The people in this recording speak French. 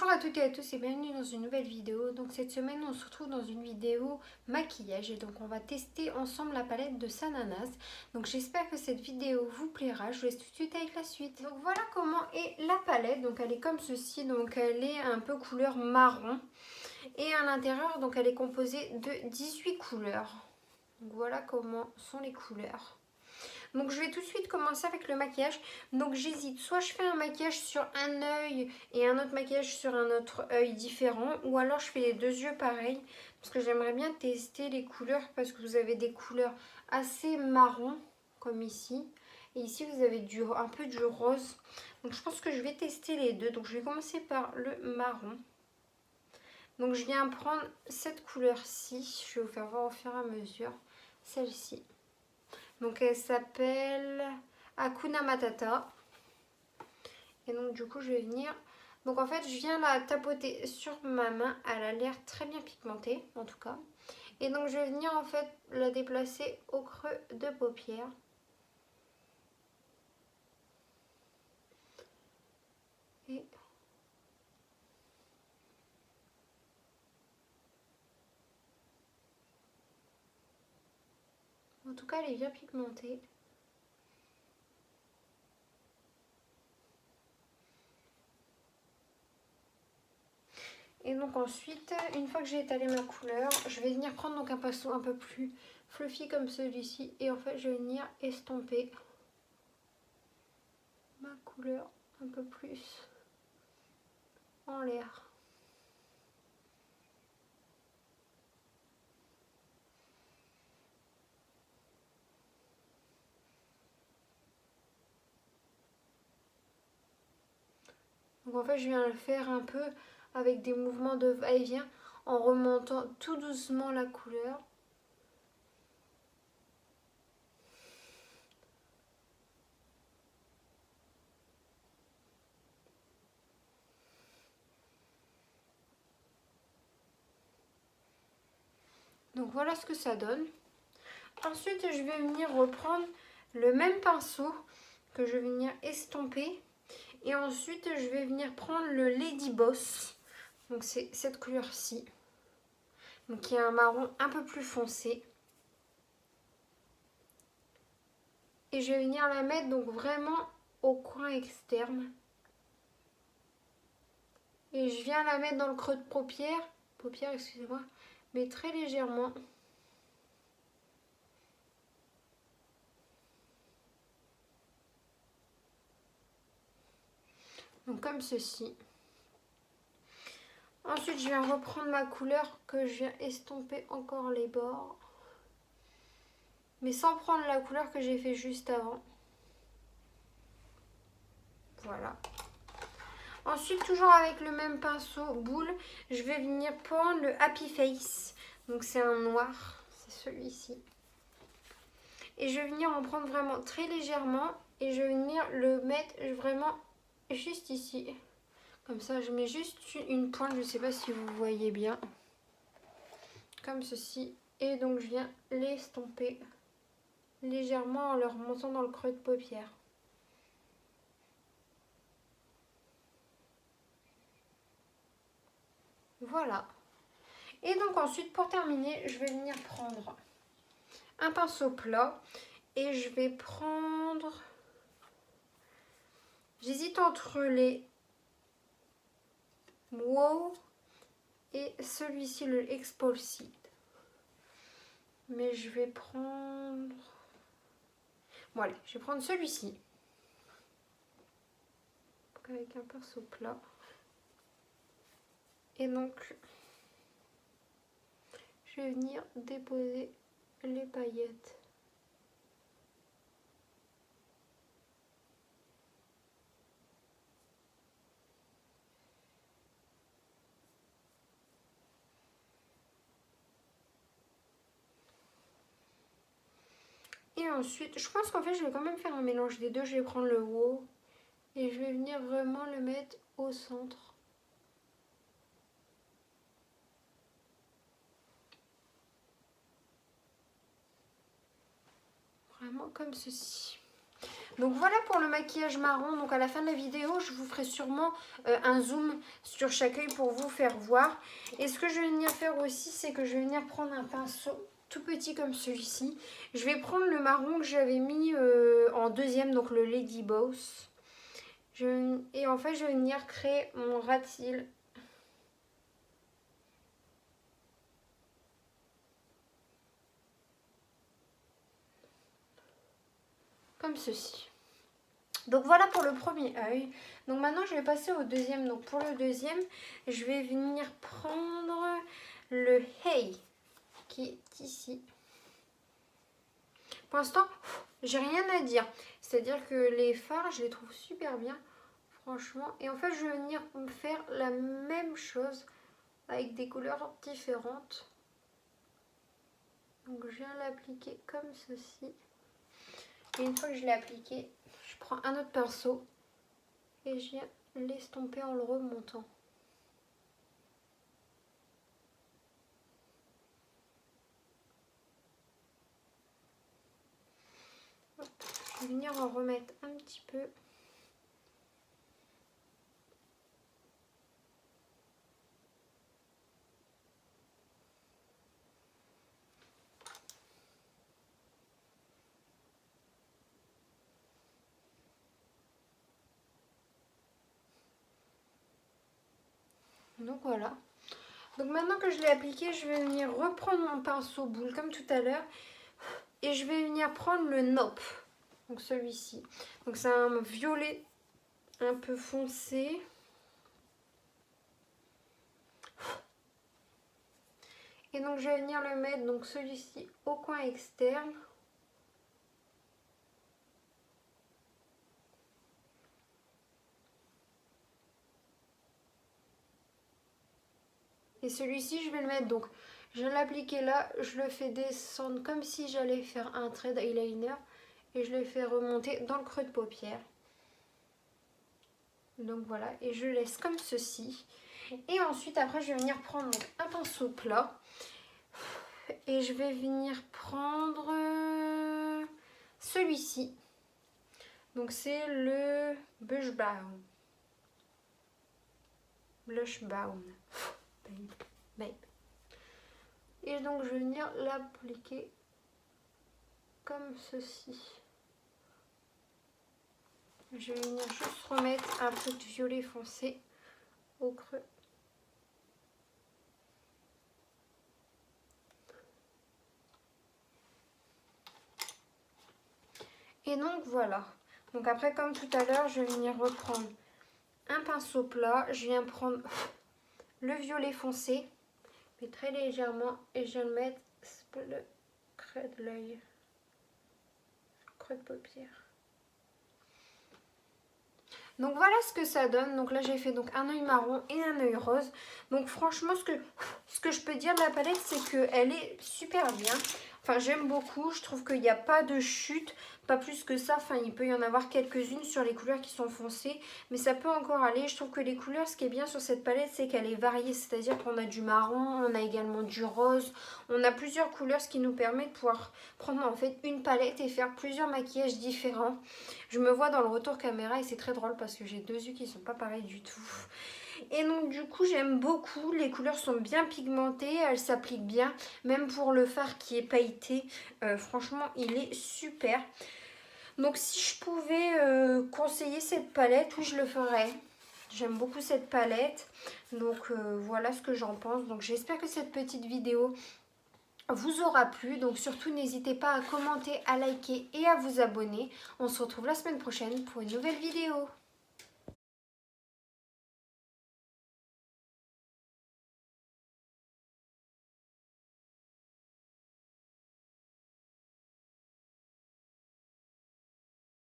Bonjour à toutes et à tous et bienvenue dans une nouvelle vidéo. Donc cette semaine on se retrouve dans une vidéo maquillage et donc on va tester ensemble la palette de Sananas. Donc j'espère que cette vidéo vous plaira. Je vous laisse tout de suite avec la suite. Donc voilà comment est la palette. Donc elle est comme ceci, donc elle est un peu couleur marron. Et à l'intérieur donc elle est composée de 18 couleurs. Donc voilà comment sont les couleurs. Donc je vais tout de suite commencer avec le maquillage. Donc j'hésite, soit je fais un maquillage sur un œil et un autre maquillage sur un autre œil différent, ou alors je fais les deux yeux pareils, parce que j'aimerais bien tester les couleurs, parce que vous avez des couleurs assez marron, comme ici, et ici vous avez un peu du rose. Donc je pense que je vais tester les deux. Donc je vais commencer par le marron. Donc je viens prendre cette couleur-ci, je vais vous faire voir au fur et à mesure, celle-ci. Donc elle s'appelle Hakuna Matata. Et donc du coup je vais venir... Donc en fait je viens la tapoter sur ma main. Elle a l'air très bien pigmentée en tout cas. Et donc je vais venir en fait la déplacer au creux de paupière. Et... en tout cas elle est bien pigmentée. Et donc ensuite, une fois que j'ai étalé ma couleur, je vais venir prendre donc un pinceau un peu plus fluffy comme celui-ci. Et en fait, je vais venir estomper ma couleur un peu plus en l'air. Donc en fait, je viens le faire un peu avec des mouvements de va-et-vient en remontant tout doucement la couleur. Donc voilà ce que ça donne. Ensuite, je vais venir reprendre le même pinceau que je vais venir estomper. Et ensuite, je vais venir prendre le Lady Boss. Donc c'est cette couleur-ci. Donc qui est un marron un peu plus foncé. Et je vais venir la mettre donc vraiment au coin externe. Et je viens la mettre dans le creux de paupière, excusez-moi, mais très légèrement. Donc comme ceci. Ensuite, je viens reprendre ma couleur que je viens estomper encore les bords. Mais sans prendre la couleur que j'ai fait juste avant. Voilà. Ensuite, toujours avec le même pinceau boule, je vais venir prendre le Happy Face. Donc c'est un noir, c'est celui-ci. Et je vais venir en prendre vraiment très légèrement. Et je vais venir le mettre vraiment juste ici. Comme ça, je mets juste une pointe, je ne sais pas si vous voyez bien. Comme ceci. Et donc, je viens l'estomper légèrement en le remontant dans le creux de paupière. Voilà. Et donc ensuite, pour terminer, je vais venir prendre un pinceau plat. Et je vais prendre... j'hésite entre les Wow et celui-ci, le Expulsite. Mais je vais prendre... bon allez, je vais prendre celui-ci. Avec un pinceau plat. Et donc, je vais venir déposer les paillettes. Et ensuite, je pense qu'en fait, je vais quand même faire un mélange des deux. Je vais prendre le Wow et je vais venir vraiment le mettre au centre. Vraiment comme ceci. Donc voilà pour le maquillage marron. Donc à la fin de la vidéo, je vous ferai sûrement un zoom sur chaque œil pour vous faire voir. Et ce que je vais venir faire aussi, c'est que je vais venir prendre un pinceau tout petit comme celui-ci. Je vais prendre le marron que j'avais mis en deuxième, donc le Lady Boss. Et en fait, je vais venir créer mon ras de cils. Comme ceci. Donc voilà pour le premier œil. Donc maintenant je vais passer au deuxième. Donc pour le deuxième, je vais venir prendre le Hey qui est ici. Pour l'instant, j'ai rien à dire. C'est-à-dire que les fards, je les trouve super bien, franchement. Et en fait, je vais venir faire la même chose avec des couleurs différentes. Donc je viens l'appliquer comme ceci. Et une fois que je l'ai appliqué, je prends un autre pinceau et je viens l'estomper en le remontant. Hop. Je vais venir en remettre un petit peu. Donc voilà. Donc maintenant que je l'ai appliqué, je vais venir reprendre mon pinceau boule comme tout à l'heure. Et je vais venir prendre le Nope. Donc celui-ci. Donc c'est un violet un peu foncé. Et donc je vais venir le mettre, donc celui-ci, au coin externe. Et celui-ci, je vais le mettre, donc je vais l'appliquer là, je le fais descendre comme si j'allais faire un trait d'eyeliner. Et je le fais remonter dans le creux de paupière. Donc voilà, et je laisse comme ceci. Et ensuite, après, je vais venir prendre donc, un pinceau plat. Et je vais venir prendre celui-ci. Donc c'est le Blush Brown. Blush Brown. Babe. Et donc je vais venir l'appliquer comme ceci. Je vais venir juste remettre un peu de violet foncé au creux. Et donc voilà. Donc après, comme tout à l'heure, je vais venir reprendre un pinceau plat. Je viens prendre le violet foncé, mais très légèrement, et je viens le mettre sur le creux de l'œil, creux de paupière. Donc voilà ce que ça donne. Donc là j'ai fait donc un œil marron et un œil rose. Donc franchement ce que je peux dire de la palette, c'est qu'elle est super bien. Enfin j'aime beaucoup, je trouve qu'il n'y a pas de chute, pas plus que ça. Enfin il peut y en avoir quelques-unes sur les couleurs qui sont foncées, mais ça peut encore aller. Je trouve que les couleurs, ce qui est bien sur cette palette, c'est qu'elle est variée. C'est-à-dire qu'on a du marron, on a également du rose, on a plusieurs couleurs, ce qui nous permet de pouvoir prendre en fait une palette et faire plusieurs maquillages différents. Je me vois dans le retour caméra et c'est très drôle parce que j'ai deux yeux qui ne sont pas pareils du tout. Et donc du coup j'aime beaucoup, les couleurs sont bien pigmentées, elles s'appliquent bien, même pour le fard qui est pailleté, franchement il est super. Donc si je pouvais conseiller cette palette, oui je le ferais. J'aime beaucoup cette palette, donc voilà ce que j'en pense. Donc j'espère que cette petite vidéo vous aura plu. Donc surtout n'hésitez pas à commenter, à liker et à vous abonner. On se retrouve la semaine prochaine pour une nouvelle vidéo.